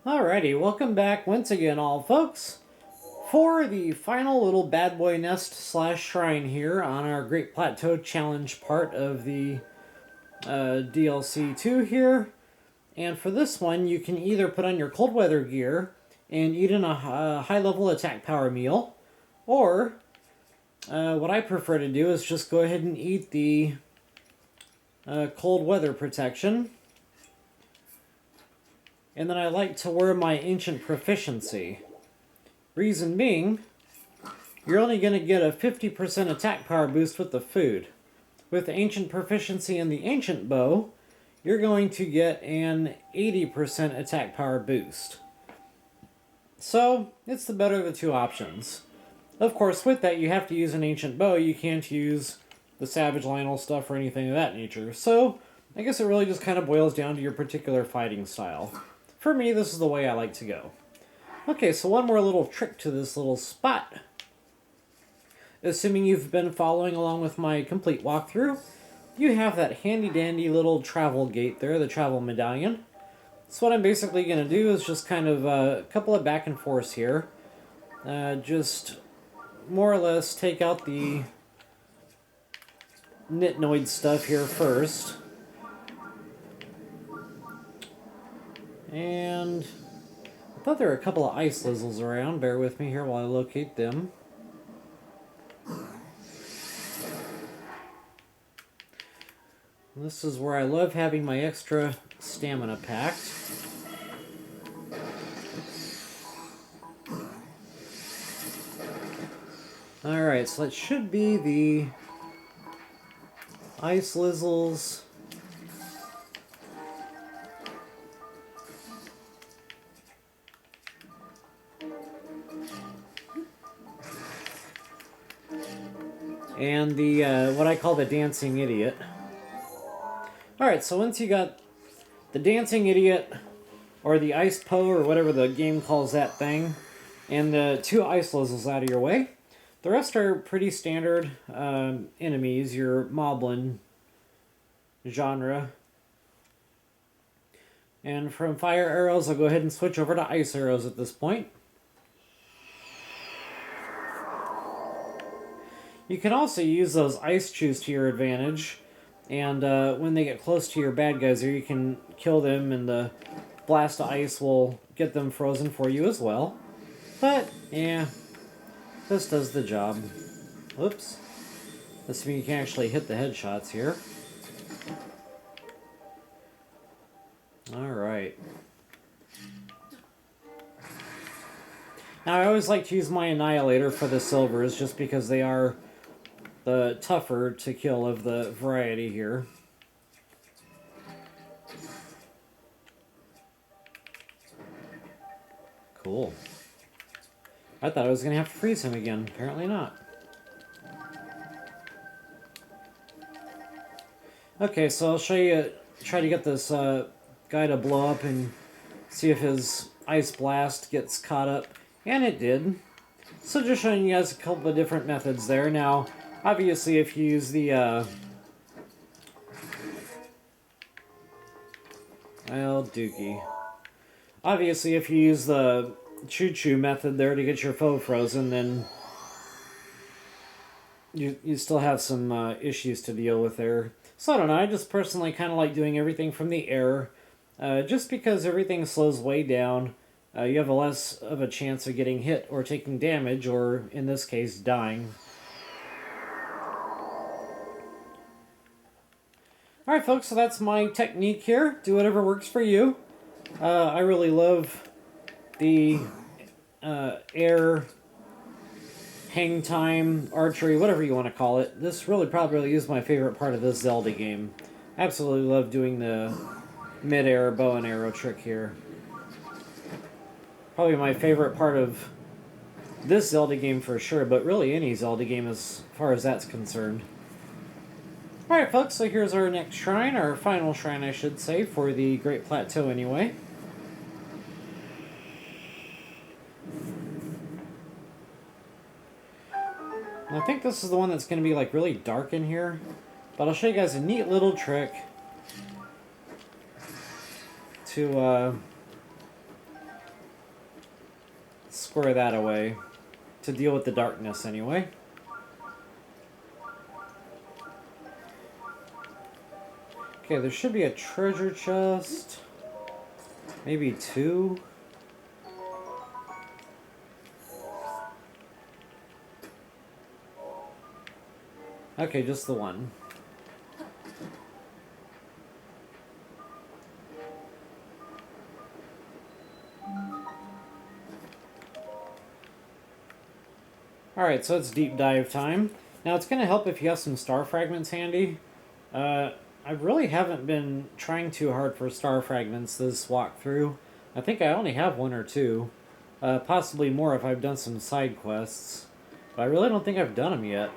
Alrighty, welcome back once again, all folks, for the final little bad boy nest slash shrine here on our Great Plateau challenge part of the DLC2 here. And for this one, you can either put on your cold weather gear and eat in a high level attack power meal, or what I prefer to do is just go ahead and eat the cold weather protection. And then I like to wear my ancient proficiency. Reason being, you're only going to get a 50% attack power boost with the food. With the ancient proficiency in the ancient bow, you're going to get an 80% attack power boost. So, it's the better of the two options. Of course, with that, you have to use an ancient bow. You can't use the Savage Lionel stuff or anything of that nature. So, I guess it really just kind of boils down to your particular fighting style. For me, this is the way I like to go. Okay, so one more little trick to this little spot. Assuming you've been following along with my complete walkthrough, you have that handy-dandy little travel gate there, the travel medallion. So what I'm basically going to do is just kind of a couple of back and forths here. Just more or less take out the nitnoid stuff here first. And I thought there were a couple of ice lizzles around. Bear with me here while I locate them. This is where I love having my extra stamina packed. Alright, so that should be the ice lizzles. And the, what I call the dancing idiot. Alright, so once you got the dancing idiot, or the ice Poe, or whatever the game calls that thing, and the two ice lizzles out of your way, the rest are pretty standard enemies, your moblin genre. And from fire arrows, I'll go ahead and switch over to ice arrows at this point. You can also use those ice chews to your advantage, and when they get close to your bad guys here, you can kill them, and the blast of ice will get them frozen for you as well. But, yeah, this does the job. Whoops. This means you can actually hit the headshots here. Alright. Now, I always like to use my Annihilator for the silvers, just because they are the tougher to kill of the variety here. Cool. I thought I was going to have to freeze him again. Apparently not. Okay, so I'll show you, try to get this guy to blow up and see if his ice blast gets caught up. And it did. So just showing you guys a couple of different methods there. Now, obviously, if you use the, well, dookie. Obviously, if you use the choo-choo method there to get your foe frozen, then you still have some issues to deal with there. So I don't know, I just personally kind of like doing everything from the air, just because everything slows way down. You have a less of a chance of getting hit or taking damage, or in this case, dying. Alright folks, so that's my technique here. Do whatever works for you. I really love the air, hang time, archery, whatever you want to call it. This really probably is my favorite part of this Zelda game. Absolutely love doing the mid-air bow and arrow trick here. Probably my favorite part of this Zelda game for sure, but really any Zelda game as far as that's concerned. Alright folks, so here's our next shrine, our final shrine I should say, for the Great Plateau anyway. I think this is the one that's going to be like really dark in here, but I'll show you guys a neat little trick to square that away to deal with the darkness anyway. Okay, there should be a treasure chest. Maybe 2. Okay, just the 1. Alright, so it's deep dive time. Now, it's going to help if you have some star fragments handy. I really haven't been trying too hard for star fragments this walkthrough. I think I only have 1 or 2. Possibly more if I've done some side quests. But I really don't think I've done them yet.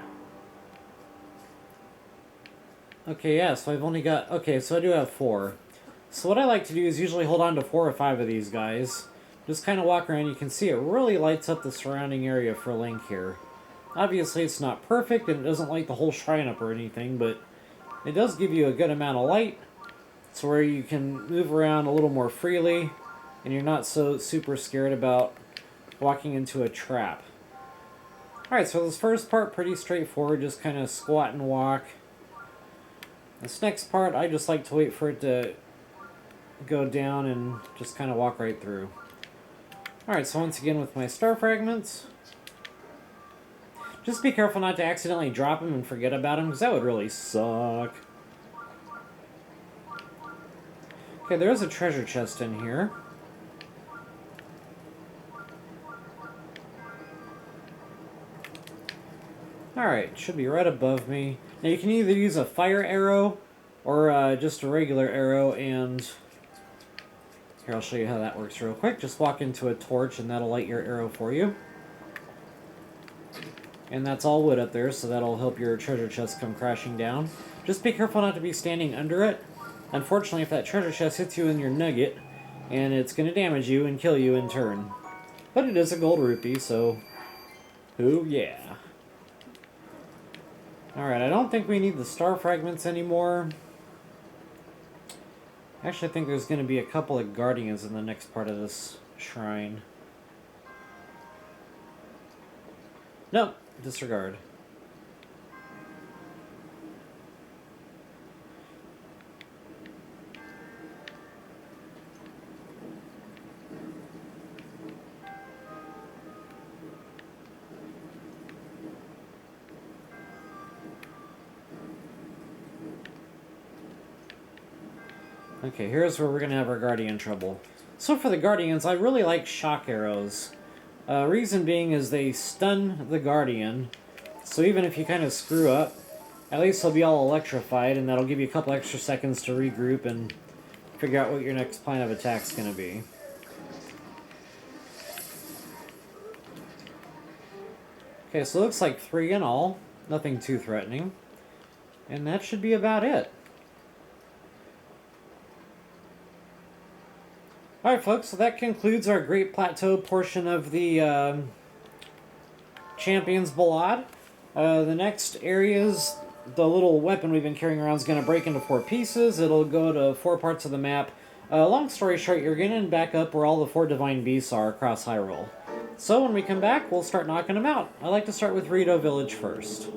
Okay, yeah, so I've only got... Okay, so I do have 4. So what I like to do is usually hold on to 4 or 5 of these guys. Just kind of walk around. You can see it really lights up the surrounding area for Link here. Obviously, it's not perfect, and it doesn't light the whole shrine up or anything, but it does give you a good amount of light. So where you can move around a little more freely, and you're not so super scared about walking into a trap. Alright, so this first part, pretty straightforward. Just kind of squat and walk. This next part, I just like to wait for it to go down and just kind of walk right through. Alright, so once again with my star fragments, just be careful not to accidentally drop them and forget about them, because that would really suck. Okay, there is a treasure chest in here. Alright, should be right above me. Now you can either use a fire arrow or just a regular arrow, and here, I'll show you how that works real quick. Just walk into a torch and that'll light your arrow for you. And that's all wood up there, so that'll help your treasure chest come crashing down. Just be careful not to be standing under it. Unfortunately, if that treasure chest hits you in your nugget, and it's going to damage you and kill you in turn. But it is a gold rupee, so... Ooh, yeah. Alright, I don't think we need the star fragments anymore. Actually, I think there's going to be a couple of guardians in the next part of this shrine. Nope, disregard. Okay, here's where we're going to have our Guardian trouble. So for the Guardians, I really like shock arrows. Reason being is they stun the Guardian, so even if you kind of screw up, at least he'll be all electrified, and that'll give you a couple extra seconds to regroup and figure out what your next plan of attack's going to be. Okay, so it looks like 3 in all. Nothing too threatening. And that should be about it. Alright folks, so that concludes our Great Plateau portion of the Champions Ballad. The next areas, the little weapon we've been carrying around is going to break into 4 pieces. It'll go to 4 parts of the map. Long story short, you're going to end back up where all the 4 divine beasts are across Hyrule. So when we come back, we'll start knocking them out. I like to start with Rito Village first.